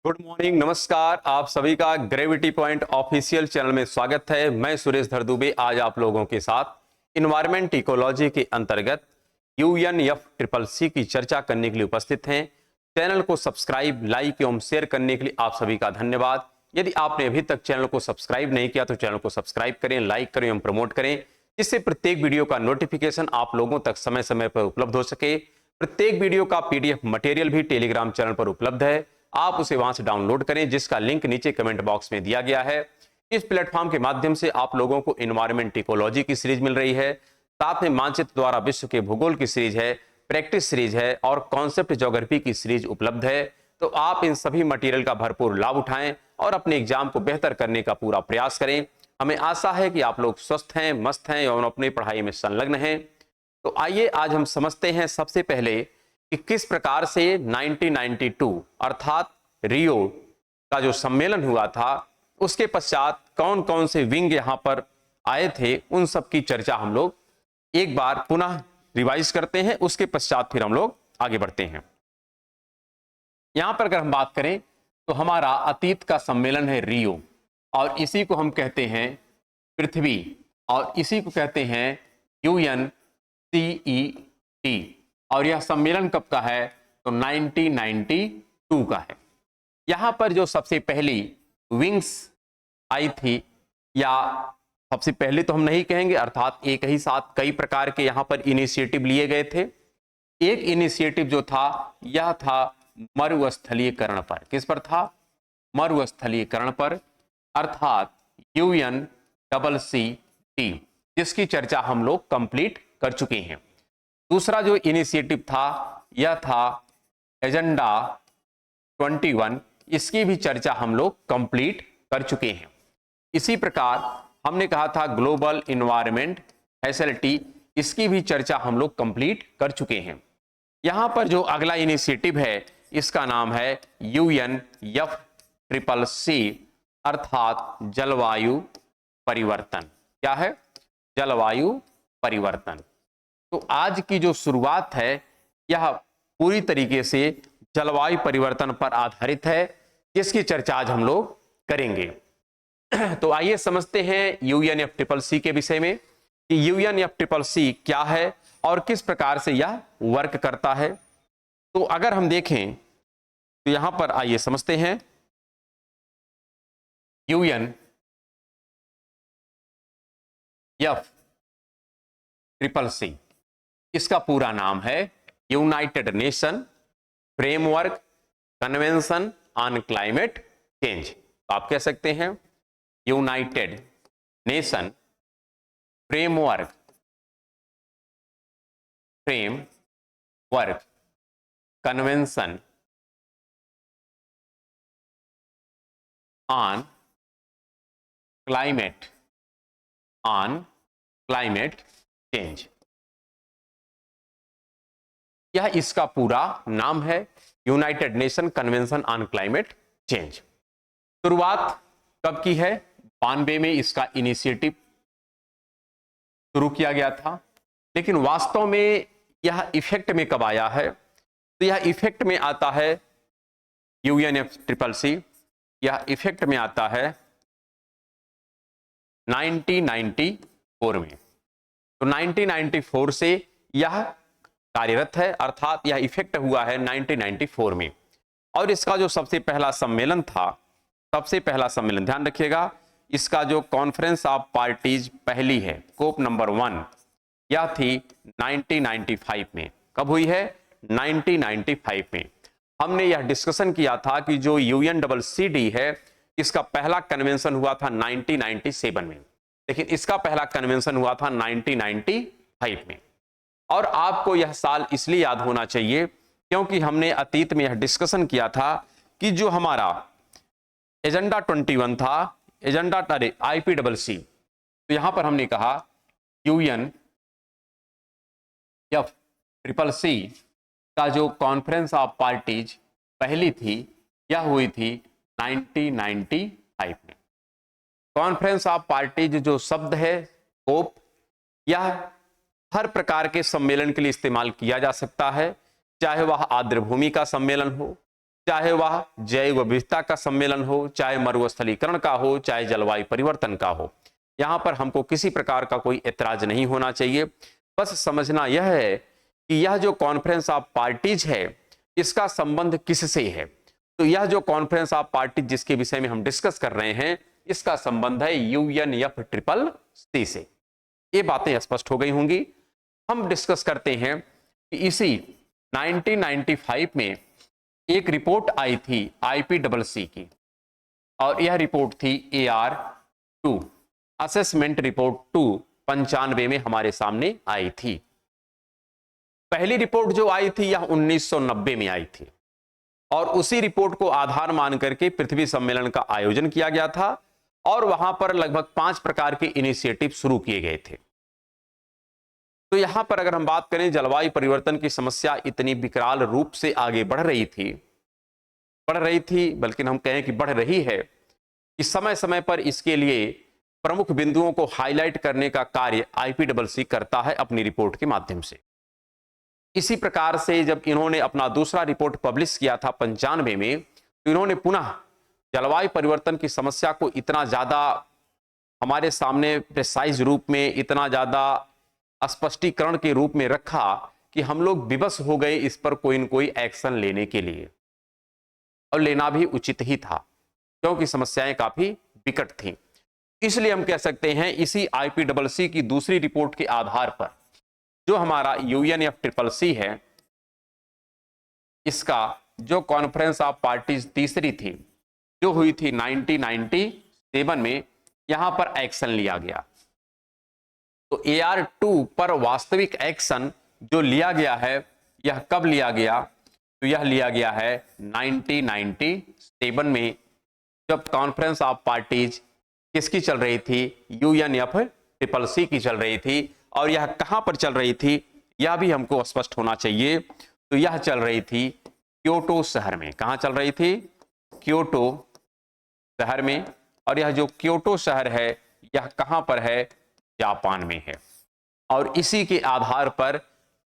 Good morning, नमस्कार। आप सभी का ग्रेविटी पॉइंट ऑफिशियल चैनल में स्वागत है। मैं सुरेश धर दुबे आज आप लोगों के साथ इन्वायरमेंट इकोलॉजी के अंतर्गत UNFCCC की चर्चा करने के लिए उपस्थित हैं। चैनल को सब्सक्राइब, लाइक एवं शेयर करने के लिए आप सभी का धन्यवाद। यदि आपने अभी तक चैनल को सब्सक्राइब नहीं किया तो चैनल को सब्सक्राइब करें, लाइक करें एवं प्रमोट करें, जिससे प्रत्येक वीडियो का नोटिफिकेशन आप लोगों तक समय समय पर उपलब्ध हो सके। प्रत्येक वीडियो का PDF मटेरियल भी टेलीग्राम चैनल पर उपलब्ध है, आप उसे वहां से डाउनलोड करें, जिसका लिंक नीचे कमेंट बॉक्स में दिया गया है। इस प्लेटफॉर्म के माध्यम से आप लोगों को एनवायरमेंट इकोलॉजी की सीरीज मिल रही है, साथ में मानचित्र द्वारा विश्व के भूगोल की सीरीज है, प्रैक्टिस सीरीज है और कॉन्सेप्ट ज्योग्राफी की सीरीज उपलब्ध है। तो आप इन सभी मटेरियल का भरपूर लाभ उठाएं और अपने एग्जाम को बेहतर करने का पूरा प्रयास करें। हमें आशा है कि आप लोग स्वस्थ हैं, मस्त हैं और अपनी पढ़ाई में संलग्न हैं। तो आइए आज हम समझते हैं सबसे पहले कि किस प्रकार से 1992 अर्थात रियो का जो सम्मेलन हुआ था उसके पश्चात कौन कौन से विंग यहां पर आए थे, उन सब की चर्चा हम लोग एक बार पुनः रिवाइज करते हैं। उसके पश्चात फिर हम लोग आगे बढ़ते हैं। यहां पर अगर हम बात करें तो हमारा अतीत का सम्मेलन है रियो, और इसी को हम कहते हैं पृथ्वी, और इसी को कहते हैं UNCET। और यह सम्मेलन कब का है तो 1992 का है। यहां पर जो सबसे पहली विंग्स आई थी, या सबसे पहले तो हम नहीं कहेंगे, अर्थात एक ही साथ कई प्रकार के यहां पर इनिशिएटिव लिए गए थे। एक इनिशिएटिव जो था यह था मरुस्थलीकरण पर। किस पर था? मरुस्थलीकरण पर, अर्थात UNCCT, जिसकी चर्चा हम लोग कंप्लीट कर चुके हैं। दूसरा जो इनिशिएटिव था यह था एजेंडा 21, इसकी भी चर्चा हम लोग कंप्लीट कर चुके हैं। इसी प्रकार हमने कहा था ग्लोबल इन्वायरमेंट फैसिलिटी, इसकी भी चर्चा हम लोग कंप्लीट कर चुके हैं। यहां पर जो अगला इनिशिएटिव है इसका नाम है UNFCCC, अर्थात जलवायु परिवर्तन। क्या है? जलवायु परिवर्तन। तो आज की जो शुरुआत है यह पूरी तरीके से जलवायु परिवर्तन पर आधारित है, जिसकी चर्चा आज हम लोग करेंगे। तो आइए समझते हैं UNFCCC के विषय में कि UNFCCC क्या है और किस प्रकार से यह वर्क करता है। तो अगर हम देखें तो यहां पर आइए समझते हैं UNFCCC, इसका पूरा नाम है United nation framework convention on climate change. आप कह सकते हैं United nation framework convention on climate change, यह इसका पूरा नाम है, United nation convention on climate change. शुरुआत कब की है? 92 में इसका इनिशिएटिव शुरू किया गया था, लेकिन वास्तव में यह इफेक्ट में कब आया है? तो यह इफेक्ट में आता है UNFCCC, यह इफेक्ट में आता है 1994 में। तो 1994 से यह कार्यरत है, अर्थात यह इफेक्ट हुआ है 1994 में। और इसका जो सबसे पहला सम्मेलन था, सबसे पहला सम्मेलन ध्यान रखिएगा, इसका जो कॉन्फ्रेंस ऑफ पार्टीज पहली है, कोप नंबर 1, यह थी 1995 में। कब हुई है? 1995 में। हमने यह डिस्कशन किया था कि जो UNCCC है इसका पहला कन्वेंशन हुआ था 1997 में, लेकिन इसका पहला कन्वेंशन हुआ था 1995 में। और आपको यह साल इसलिए याद होना चाहिए क्योंकि हमने अतीत में यह डिस्कशन किया था कि जो हमारा एजेंडा 21 था, एजेंडा IPCC, तो यहां पर हमने कहा UNFCCC का जो कॉन्फ्रेंस ऑफ पार्टीज पहली थी यह हुई थी 1995 में। कॉन्फ्रेंस ऑफ पार्टीज जो शब्द है कोप, यह हर प्रकार के सम्मेलन के लिए इस्तेमाल किया जा सकता है, चाहे वह आर्द्रभूमि का सम्मेलन हो, चाहे वह जैव विविधता का सम्मेलन हो, चाहे मरुस्थलीकरण का हो, चाहे जलवायु परिवर्तन का हो। यहां पर हमको किसी प्रकार का कोई ऐतराज नहीं होना चाहिए। बस समझना यह है कि यह जो कॉन्फ्रेंस ऑफ पार्टीज है इसका संबंध किससे है। तो यह जो कॉन्फ्रेंस ऑफ पार्टीज जिसके विषय में हम डिस्कस कर रहे हैं इसका संबंध है UNFCCC से। ये बातें स्पष्ट हो गई होंगी। हम डिस्कस करते हैं कि इसी 1995 में एक रिपोर्ट आई थी IPCC की, और यह रिपोर्ट थी AR2 असेसमेंट रिपोर्ट 2 95 में हमारे सामने आई थी। पहली रिपोर्ट जो आई थी यह 1990 में आई थी, और उसी रिपोर्ट को आधार मान करके पृथ्वी सम्मेलन का आयोजन किया गया था, और वहां पर लगभग 5 प्रकार के इनिशिएटिव शुरू किए गए थे। तो यहां पर अगर हम बात करें, जलवायु परिवर्तन की समस्या इतनी विकराल रूप से आगे बढ़ रही थी, बल्कि हम कहें कि बढ़ रही है, कि समय समय पर इसके लिए प्रमुख बिंदुओं को हाईलाइट करने का कार्य IPCC करता है अपनी रिपोर्ट के माध्यम से। इसी प्रकार से जब इन्होंने अपना दूसरा रिपोर्ट पब्लिश किया था 95 में, तो इन्होंने पुनः जलवायु परिवर्तन की समस्या को इतना ज्यादा हमारे सामने प्रिसाइज रूप में, इतना ज्यादा स्पष्टीकरण के रूप में रखा कि हम लोग विवश हो गए इस पर कोई न कोई एक्शन लेने के लिए, और लेना भी उचित ही था क्योंकि समस्याएं काफी विकट थीं। इसलिए हम कह सकते हैं इसी IPCC की दूसरी रिपोर्ट के आधार पर जो हमारा UNFCCC है, इसका जो कॉन्फ्रेंस ऑफ पार्टीज तीसरी थी जो हुई थी 1997 में, यहां पर एक्शन लिया गया। तो AR2 पर वास्तविक एक्शन जो लिया गया है यह कब लिया गया, तो यह लिया गया है 1997 में, जब कॉन्फ्रेंस ऑफ पार्टीज किसकी चल रही थी, UNFCCC की चल रही थी। और यह कहां पर चल रही थी यह भी हमको स्पष्ट होना चाहिए। तो यह चल रही थी क्योटो शहर में। कहां चल रही थी, क्योटो शहर में। और यह जो क्योटो शहर है यह कहां पर है, जापान में है। और इसी के आधार पर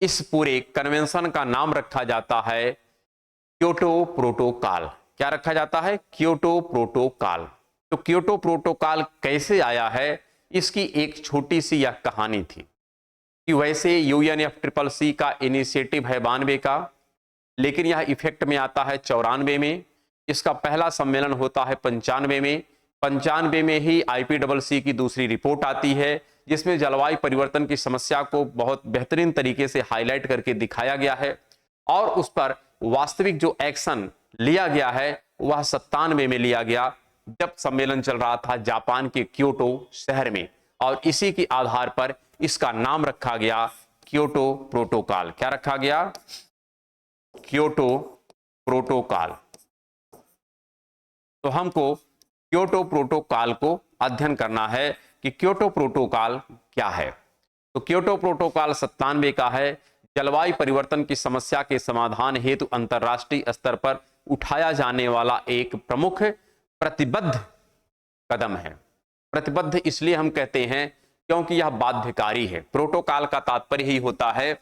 इस पूरे कन्वेंशन का नाम रखा जाता है क्योटो प्रोटोकॉल। क्या रखा जाता है, क्योटो प्रोटोकॉल। तो क्योटो प्रोटोकॉल कैसे आया है, इसकी एक छोटी सी यह कहानी थी कि वैसे UNFCCC का इनिशिएटिव है 92 का, लेकिन यह इफेक्ट में आता है 94 में। इसका पहला सम्मेलन होता है 95 में। 95 में ही IPCC की दूसरी रिपोर्ट आती है जिसमें जलवायु परिवर्तन की समस्या को बहुत बेहतरीन तरीके से हाईलाइट करके दिखाया गया है, और उस पर वास्तविक जो एक्शन लिया गया है वह 97 में लिया गया, जब सम्मेलन चल रहा था जापान के क्योटो शहर में। और इसी के आधार पर इसका नाम रखा गया क्योटो प्रोटोकॉल। क्या रखा गया, क्योटो प्रोटोकॉल। तो हमको क्योटो प्रोटोकॉल को अध्ययन करना है कि क्योटो प्रोटोकॉल क्या है। तो क्योटो प्रोटोकॉल 97 का है। जलवायु परिवर्तन की समस्या के समाधान हेतु अंतरराष्ट्रीय स्तर पर उठाया जाने वाला एक प्रमुख प्रतिबद्ध कदम है। प्रतिबद्ध इसलिए हम कहते हैं क्योंकि यह बाध्यकारी है। प्रोटोकॉल का तात्पर्य ही होता है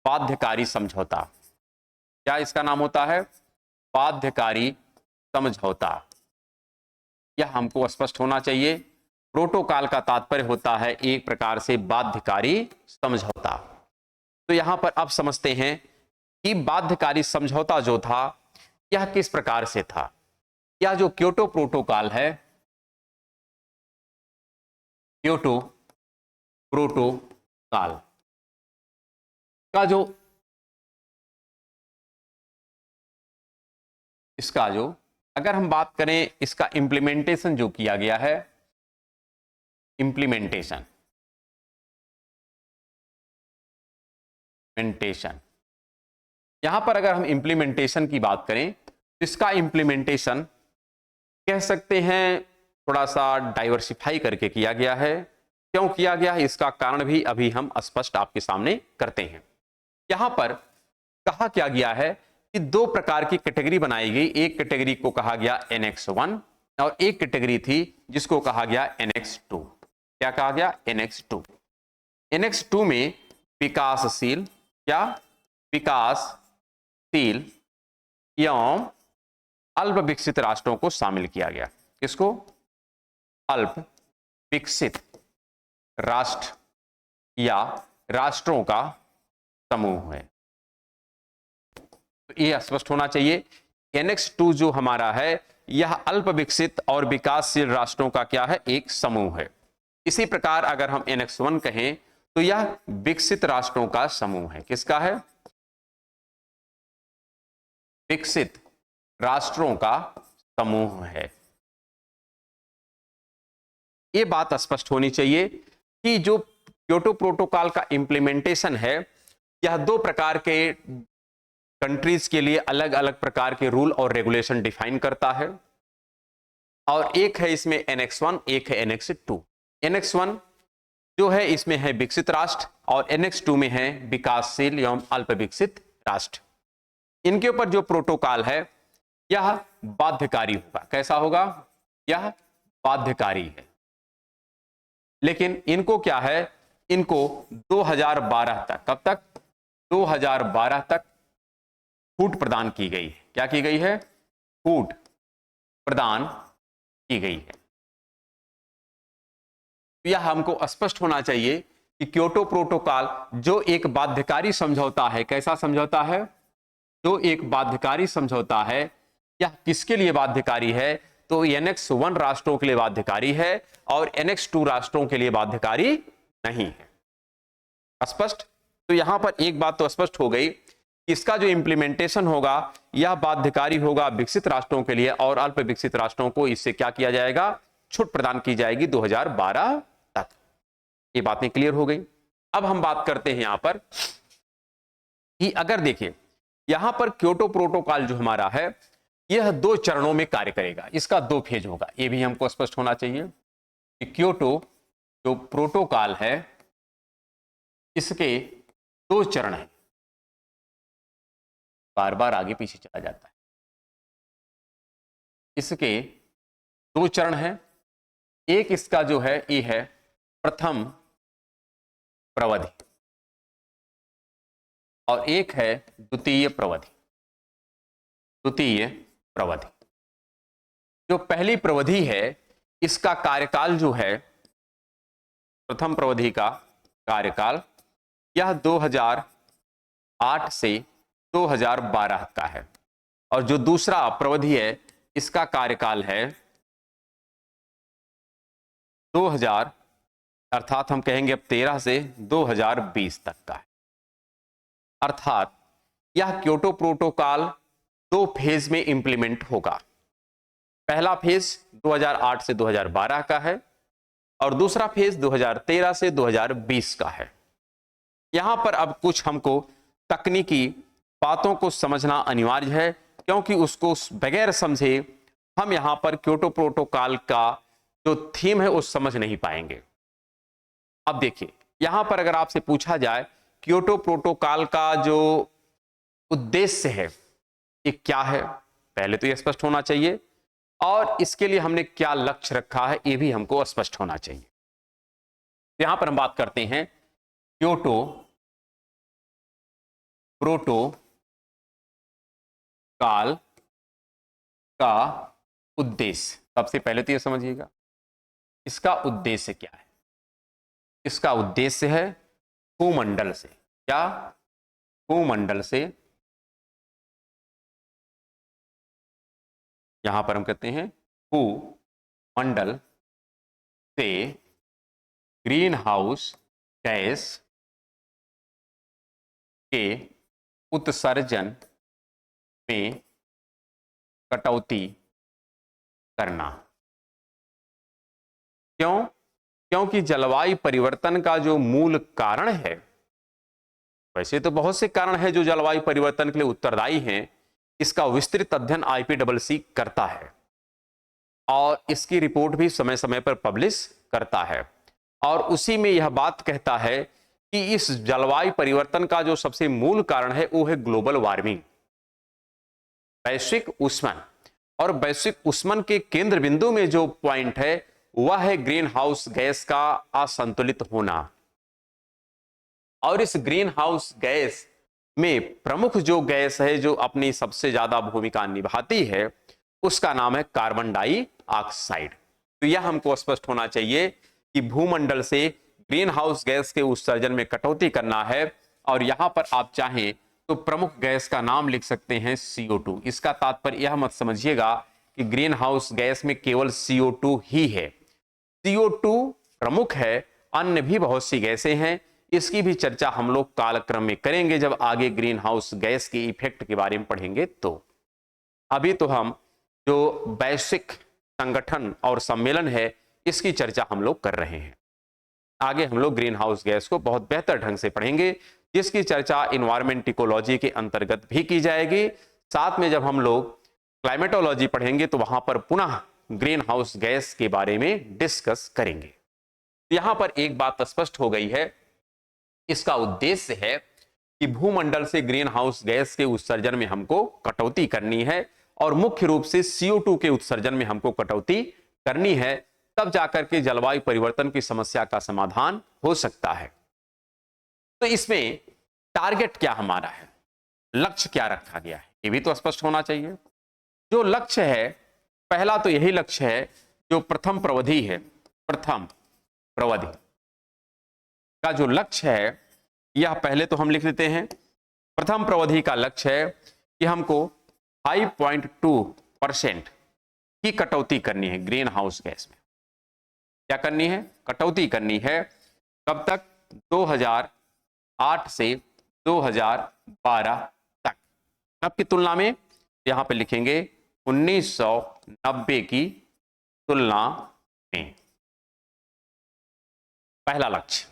बाध्यकारी समझौता। क्या इसका नाम होता है, बाध्यकारी समझौता। यह हमको स्पष्ट होना चाहिए। प्रोटोकॉल का तात्पर्य होता है एक प्रकार से बाध्यकारी समझौता। तो यहां पर अब समझते हैं कि बाध्यकारी समझौता जो था यह किस प्रकार से था। यह जो क्योटो प्रोटोकॉल है, क्योटो प्रोटोकॉल का जो इसका जो अगर हम बात करें इसका इंप्लीमेंटेशन जो किया गया है, इंप्लीमेंटेशन यहां पर अगर हम इंप्लीमेंटेशन की बात करें तो इसका इंप्लीमेंटेशन कह सकते हैं थोड़ा सा डाइवर्सिफाई करके किया गया है। क्यों किया गया है इसका कारण भी अभी हम स्पष्ट आपके सामने करते हैं। यहां पर कहा क्या गया है कि दो प्रकार की कैटेगरी बनाई गई। एक कैटेगरी को कहा गया NX1 और एक कैटेगरी थी जिसको कहा गया NX2। क्या कहा गया, NX2। NX2 में विकासशील, क्या, विकासशील एवं अल्प विकसित राष्ट्रों को शामिल किया गया। किसको? अल्प विकसित राष्ट्र या राष्ट्रों का समूह है। तो यह स्पष्ट होना चाहिए। एनेक्स 2 जो हमारा है यह अल्प विकसित और विकासशील राष्ट्रों का क्या है? एक समूह है। इसी प्रकार अगर हम एनेक्स 1 कहें तो यह विकसित राष्ट्रों का समूह है। किसका है? विकसित राष्ट्रों का समूह है। यह बात स्पष्ट होनी चाहिए कि जो क्योटो प्रोटोकॉल का इंप्लीमेंटेशन है यह दो प्रकार के कंट्रीज के लिए अलग अलग प्रकार के रूल और रेगुलेशन डिफाइन करता है, और एक है इसमें एनेक्स 1, एक है एनेक्स 2। एनेक्स 1 जो है इसमें है विकसित राष्ट्र और एनेक्स 2 में है विकासशील एवं अल्प विकसित राष्ट्र। इनके ऊपर जो प्रोटोकॉल है यह बाध्यकारी होगा। कैसा होगा? यह बाध्यकारी है। लेकिन इनको क्या है? इनको 2012 तक, कब तक? 2012 तक छूट प्रदान की गई है। क्या की गई है? छूट प्रदान की गई है। यह हमको स्पष्ट होना चाहिए कि क्योटो प्रोटोकॉल जो एक बाध्यकारी समझौता है, कैसा समझौता है? जो एक बाध्यकारी समझौता है, यह किसके लिए बाध्यकारी है? तो एनेक्स 1 राष्ट्रों के लिए बाध्यकारी है और एनेक्स 2 राष्ट्रों के लिए बाध्यकारी नहीं है। स्पष्ट? तो यहां पर एक बात तो स्पष्ट हो गई, इसका जो इंप्लीमेंटेशन होगा यह बाध्यकारी होगा विकसित राष्ट्रों के लिए और अल्प विकसित राष्ट्रों को इससे क्या किया जाएगा? छूट प्रदान की जाएगी 2012 तक। ये बातें क्लियर हो गई। अब हम बात करते हैं यहां पर कि अगर देखिए यहां पर क्योटो प्रोटोकॉल जो हमारा है यह 2 चरणों में कार्य करेगा। इसका 2 फेज होगा। यह भी हमको स्पष्ट होना चाहिए कि क्योटो जो प्रोटोकॉल है इसके 2 चरण हैं। बार बार आगे पीछे चला जाता है। इसके 2 चरण हैं। एक इसका जो है ये है प्रथम प्रवधि और एक है द्वितीय प्रवधि। द्वितीय प्रवधि जो पहली प्रवधि है इसका कार्यकाल जो है, प्रथम प्रवधि का कार्यकाल यह 2008 से 2012 का है, और जो दूसरा प्रवधि है इसका कार्यकाल है 2000 अर्थात हम कहेंगे अब 13 से 2020 तक का है। अर्थात यह क्योटो प्रोटोकॉल 2 फेज में इंप्लीमेंट होगा। पहला फेज 2008 से 2012 का है और दूसरा फेज 2013 से 2020 का है। यहां पर अब कुछ हमको तकनीकी बातों को समझना अनिवार्य है, क्योंकि उसको बगैर समझे हम यहां पर क्योटो प्रोटोकॉल का जो थीम है वो समझ नहीं पाएंगे। अब देखिए यहां पर अगर आपसे पूछा जाए क्योटो प्रोटोकॉल का जो उद्देश्य है ये क्या है, पहले तो ये स्पष्ट होना चाहिए, और इसके लिए हमने क्या लक्ष्य रखा है ये भी हमको स्पष्ट होना चाहिए। यहां पर हम बात करते हैं क्योटो प्रोटोकॉल का उद्देश्य। सबसे पहले तो ये समझिएगा इसका उद्देश्य क्या है। इसका उद्देश्य है भूमंडल से, क्या? भूमंडल से, यहां पर हम कहते हैं भूमंडल से ग्रीन हाउस गैस के उत्सर्जन में कटौती करना। क्यों? क्योंकि जलवायु परिवर्तन का जो मूल कारण है, वैसे तो बहुत से कारण हैं जो जलवायु परिवर्तन के लिए उत्तरदायी हैं, इसका विस्तृत अध्ययन IPCC करता है और इसकी रिपोर्ट भी समय समय पर पब्लिश करता है, और उसी में यह बात कहता है कि इस जलवायु परिवर्तन का जो सबसे मूल कारण है वो है ग्लोबल वार्मिंग, वैश्विक ऊष्मन। और वैश्विक ऊष्मन के केंद्र बिंदु में जो पॉइंट है वह है ग्रीन हाउस गैस का असंतुलित होना। और इस ग्रीन हाउस गैस में प्रमुख जो गैस है जो अपनी सबसे ज्यादा भूमिका निभाती है उसका नाम है कार्बन डाइऑक्साइड। तो यह हमको स्पष्ट होना चाहिए कि भूमंडल से ग्रीन हाउस गैस के उत्सर्जन में कटौती करना है। और यहां पर आप चाहें तो प्रमुख गैस का नाम लिख सकते हैं CO2। इसका तात्पर्य यह मत समझिएगा कि ग्रीन हाउस गैस में केवल CO2 ही है। CO2 प्रमुख है, अन्य भी बहुत सी गैसें हैं। इसकी भी चर्चा हम लोग कालक्रम में करेंगे जब आगे ग्रीन हाउस गैस के इफेक्ट के बारे में पढ़ेंगे। तो अभी तो हम जो वैश्विक संगठन और सम्मेलन है इसकी चर्चा हम लोग कर रहे हैं। आगे हम लोग ग्रीन हाउस गैस को बहुत बेहतर ढंग से पढ़ेंगे, जिसकी चर्चा इन्वायरमेंट इकोलॉजी के अंतर्गत भी की जाएगी। साथ में जब हम लोग क्लाइमेटोलॉजी पढ़ेंगे तो वहां पर पुनः ग्रीन हाउस गैस के बारे में डिस्कस करेंगे। यहां पर एक बात स्पष्ट हो गई है, इसका उद्देश्य है कि भूमंडल से ग्रीन हाउस गैस के उत्सर्जन में हमको कटौती करनी है और मुख्य रूप से CO2 के उत्सर्जन में हमको कटौती करनी है, तब जाकर के जलवायु परिवर्तन की समस्या का समाधान हो सकता है। तो इसमें टारगेट क्या हमारा है, लक्ष्य क्या रखा गया है, ये भी तो स्पष्ट होना चाहिए। जो लक्ष्य है, पहला तो यही लक्ष्य है जो प्रथम प्रवधि है, प्रथम प्रवधि का जो लक्ष्य है यह पहले तो हम लिख लेते हैं। प्रथम प्रवधि का लक्ष्य है कि हमको 5.2% की कटौती करनी है ग्रीन हाउस गैस में। क्या करनी है, कटौती करनी है। कब तक, 2008 से 2012 तक। अब की तुलना में यहां पे लिखेंगे 1990 की तुलना में। पहला लक्ष्य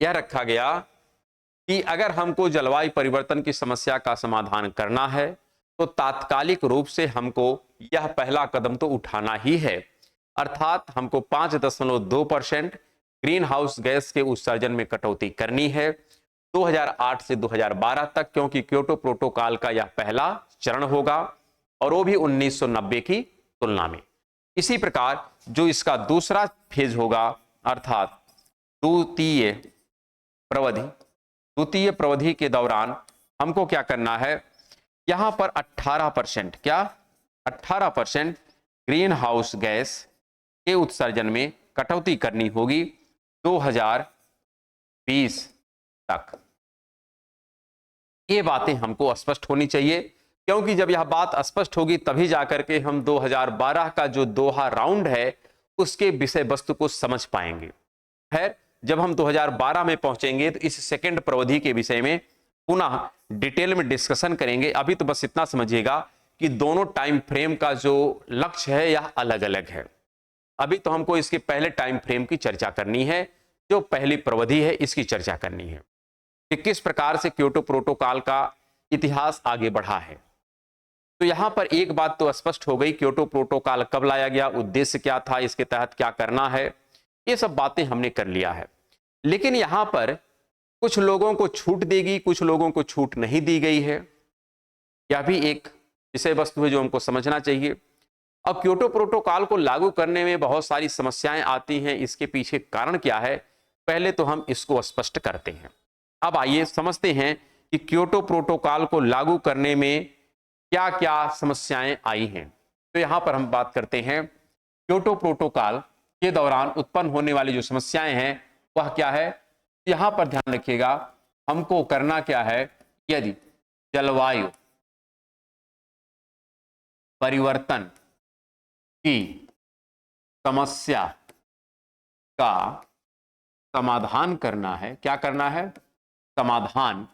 यह रखा गया कि अगर हमको जलवायु परिवर्तन की समस्या का समाधान करना है तो तात्कालिक रूप से हमको यह पहला कदम तो उठाना ही है, अर्थात हमको 5.2% ग्रीन हाउस गैस के उत्सर्जन में कटौती करनी है 2008 से 2012 तक, क्योंकि क्योटो प्रोटोकॉल का यह पहला चरण होगा और वो भी 1990 की तुलना में। इसी प्रकार जो इसका दूसरा फेज होगा, अर्थात द्वितीय प्रवधि के दौरान हमको क्या करना है, यहां पर 18%, क्या 18% ग्रीन हाउस गैस के उत्सर्जन में कटौती करनी होगी 2020 तक। ये बातें हमको स्पष्ट होनी चाहिए, क्योंकि जब यह बात स्पष्ट होगी तभी जाकर के हम 2012 का जो दोहा राउंड है उसके विषय वस्तु को समझ पाएंगे। खैर, जब हम 2012 में पहुंचेंगे तो इस सेकंड प्रवधि के विषय में पुनः डिटेल में डिस्कशन करेंगे। अभी तो बस इतना समझिएगा कि दोनों टाइम फ्रेम का जो लक्ष्य है यह अलग अलग है। अभी तो हमको इसके पहले टाइम फ्रेम की चर्चा करनी है, जो पहली प्रवधि है इसकी चर्चा करनी है कि किस प्रकार से क्योटो प्रोटोकॉल का इतिहास आगे बढ़ा है। तो यहां पर एक बात तो स्पष्ट हो गई, क्योटो प्रोटोकॉल कब लाया गया, उद्देश्य क्या था, इसके तहत क्या करना है, ये सब बातें हमने कर लिया है। लेकिन यहां पर कुछ लोगों को छूट देगी, कुछ लोगों को छूट नहीं दी गई है। यह भी एक विषय वस्तु है जो हमको समझना चाहिए। अब क्योटो प्रोटोकॉल को लागू करने में बहुत सारी समस्याएं आती हैं, इसके पीछे कारण क्या है, पहले तो हम इसको स्पष्ट करते हैं। अब आइए समझते हैं कि क्योटो प्रोटोकॉल को लागू करने में क्या क्या समस्याएं आई हैं। तो यहां पर हम बात करते हैं क्योटो प्रोटोकॉल के दौरान उत्पन्न होने वाली जो समस्याएं हैं वह क्या है। यहां पर ध्यान रखिएगा, हमको करना क्या है, यदि जलवायु परिवर्तन की समस्या का समाधान करना है, क्या करना है, समाधान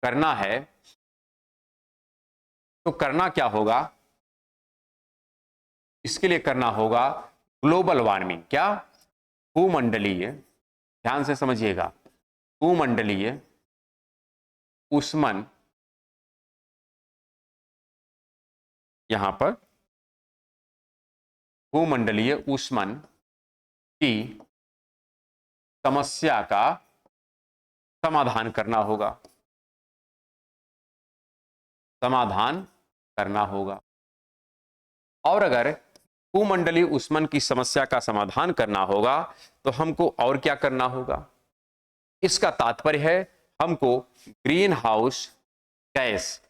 करना है, तो करना क्या होगा, इसके लिए करना होगा ग्लोबल वार्मिंग, क्या, भूमंडलीय, ध्यान से समझिएगा, भूमंडलीय ऊष्मन, यहां पर भूमंडलीय ऊष्मन की समस्या का समाधान करना होगा, समाधान करना होगा। और अगर भूमंडलीय ऊष्मन की समस्या का समाधान करना होगा तो हमको और क्या करना होगा, इसका तात्पर्य है हमको ग्रीन हाउस गैस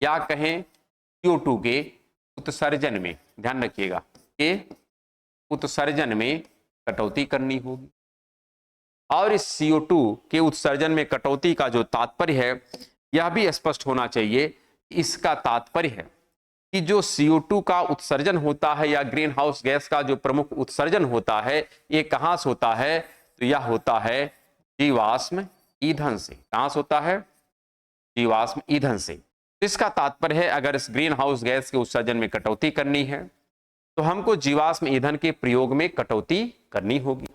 या कहें CO2 के उत्सर्जन में, ध्यान रखिएगा, के उत्सर्जन में कटौती करनी होगी। और इस CO2 के उत्सर्जन में कटौती का जो तात्पर्य है, यह भी स्पष्ट होना चाहिए। इसका तात्पर्य है कि जो CO2 का उत्सर्जन होता है या ग्रीन हाउस गैस का जो प्रमुख उत्सर्जन होता है, ये कहां से होता है? तो यह होता है जीवाश्म ईंधन से। कहां से होता है? जीवाश्म ईंधन से। तो इसका तात्पर्य है अगर इस ग्रीन हाउस गैस के उत्सर्जन में कटौती करनी है तो हमको जीवाश्म ईंधन के प्रयोग में कटौती करनी होगी।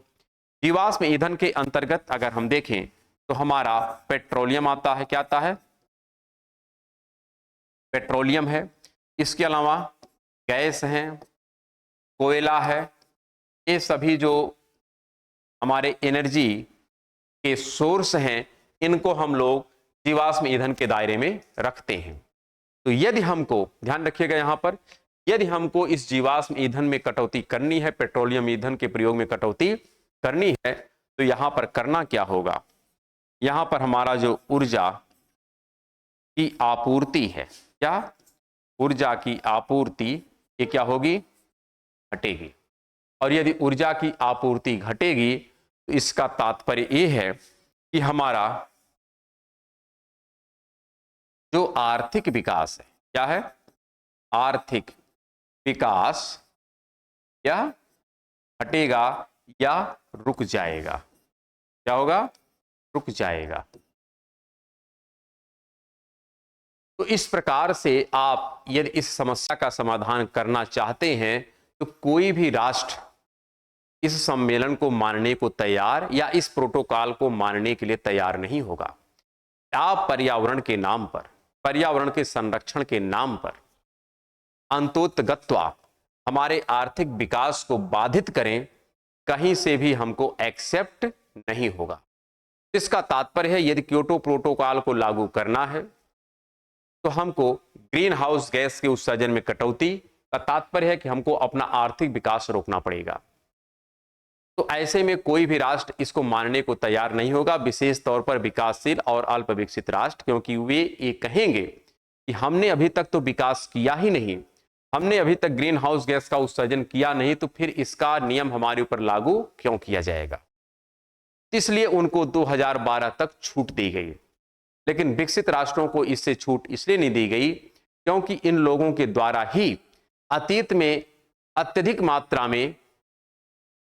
जीवाश्म ईंधन के अंतर्गत अगर हम देखें तो हमारा पेट्रोलियम आता है। क्या आता है? पेट्रोलियम है। इसके अलावा गैस है, कोयला है। ये सभी जो हमारे एनर्जी के सोर्स हैं, इनको हम लोग जीवाश्म ईंधन के दायरे में रखते हैं। तो यदि हमको, ध्यान रखिएगा यहां पर, यदि हमको इस जीवाश्म ईंधन में कटौती करनी है, पेट्रोलियम ईंधन के प्रयोग में कटौती करनी है, तो यहां पर करना क्या होगा? यहां पर हमारा जो ऊर्जा की आपूर्ति है, क्या? ऊर्जा की आपूर्ति ये क्या होगी? घटेगी। और यदि ऊर्जा की आपूर्ति घटेगी तो इसका तात्पर्य ये है कि हमारा जो आर्थिक विकास है, क्या है? आर्थिक विकास या घटेगा या रुक जाएगा। क्या होगा? रुक जाएगा। तो इस प्रकार से आप यदि इस समस्या का समाधान करना चाहते हैं तो कोई भी राष्ट्र इस सम्मेलन को मानने को तैयार या इस प्रोटोकॉल को मानने के लिए तैयार नहीं होगा। आप पर्यावरण के नाम पर, पर्यावरण के संरक्षण के नाम पर अंतोतगत्वा हमारे आर्थिक विकास को बाधित करें, कहीं से भी हमको एक्सेप्ट नहीं होगा। इसका तात्पर्य है यदि क्योटो प्रोटोकॉल को लागू करना है तो हमको ग्रीन हाउस गैस के उत्सर्जन में कटौती का तात्पर्य है कि हमको अपना आर्थिक विकास रोकना पड़ेगा। तो ऐसे में कोई भी राष्ट्र इसको मानने को तैयार नहीं होगा, विशेष तौर पर विकासशील और अल्प विकसित राष्ट्र, क्योंकि वे ये कहेंगे कि हमने अभी तक तो विकास किया ही नहीं, हमने अभी तक ग्रीन हाउस गैस का उत्सर्जन किया नहीं, तो फिर इसका नियम हमारे ऊपर लागू क्यों किया जाएगा? इसलिए उनको 2012 तक छूट दी गई। लेकिन विकसित राष्ट्रों को इससे छूट इसलिए नहीं दी गई क्योंकि इन लोगों के द्वारा ही अतीत में अत्यधिक मात्रा में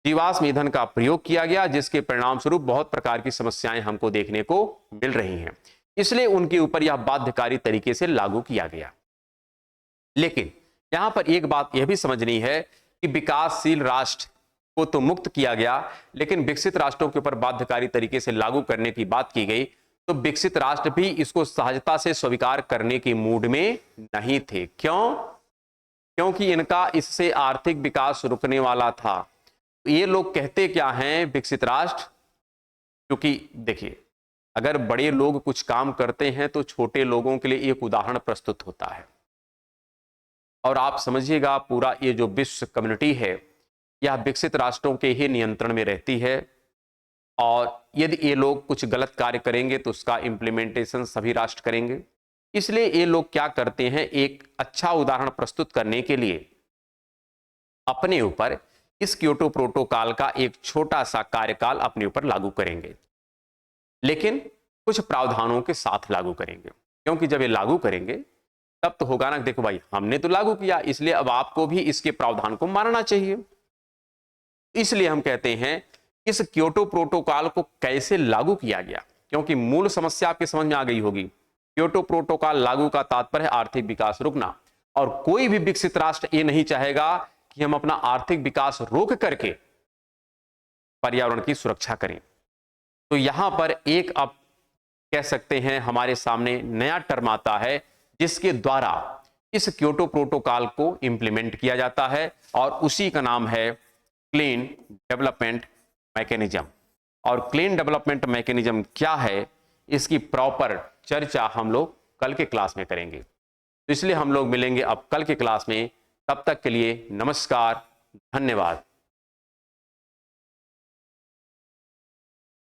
जीवाश्म ईंधन का प्रयोग किया गया, जिसके परिणाम स्वरूप बहुत प्रकार की समस्याएं हमको देखने को मिल रही हैं। इसलिए उनके ऊपर यह बाध्यकारी तरीके से लागू किया गया। लेकिन यहां पर एक बात यह भी समझनी है कि विकासशील राष्ट्र को तो मुक्त किया गया, लेकिन विकसित राष्ट्रों के ऊपर बाध्यकारी तरीके से लागू करने की बात की गई, तो विकसित राष्ट्र भी इसको सहजता से स्वीकार करने के मूड में नहीं थे। क्यों? क्योंकि इनका इससे आर्थिक विकास रुकने वाला था। ये लोग कहते क्या हैं विकसित राष्ट्र? क्योंकि देखिए, अगर बड़े लोग कुछ काम करते हैं तो छोटे लोगों के लिए एक उदाहरण प्रस्तुत होता है। और आप समझिएगा, पूरा ये जो विश्व कम्युनिटी है यह विकसित राष्ट्रों के ही नियंत्रण में रहती है, और यदि ये लोग कुछ गलत कार्य करेंगे तो उसका इंप्लीमेंटेशन सभी राष्ट्र करेंगे। इसलिए ये लोग क्या करते हैं, एक अच्छा उदाहरण प्रस्तुत करने के लिए अपने ऊपर इस क्योटो प्रोटोकॉल का एक छोटा सा कार्यकाल अपने ऊपर लागू करेंगे, लेकिन कुछ प्रावधानों के साथ लागू करेंगे। क्योंकि जब ये लागू करेंगे तब तो होगा ना, देखो भाई हमने तो लागू किया, इसलिए अब आपको भी इसके प्रावधान को मानना चाहिए। इसलिए हम कहते हैं इस क्योटो प्रोटोकॉल को कैसे लागू किया गया, क्योंकि मूल समस्या आपके समझ में आ गई होगी। क्योटो प्रोटोकॉल लागू का तात्पर्य है आर्थिक विकास रुकना, और कोई भी विकसित राष्ट्र ये नहीं चाहेगा कि हम अपना आर्थिक विकास रोक करके पर्यावरण की सुरक्षा करें। तो यहां पर एक, अब कह सकते हैं हमारे सामने नया टर्म आता है जिसके द्वारा इस क्योटो प्रोटोकॉल को इंप्लीमेंट किया जाता है, और उसी का नाम है क्लीन डेवलपमेंट मैकेनिज्म। और क्लीन डेवलपमेंट मैकेनिज्म क्या है, इसकी प्रॉपर चर्चा हम लोग कल के क्लास में करेंगे। तो इसलिए हम लोग मिलेंगे अब कल के क्लास में। तब तक के लिए नमस्कार, धन्यवाद।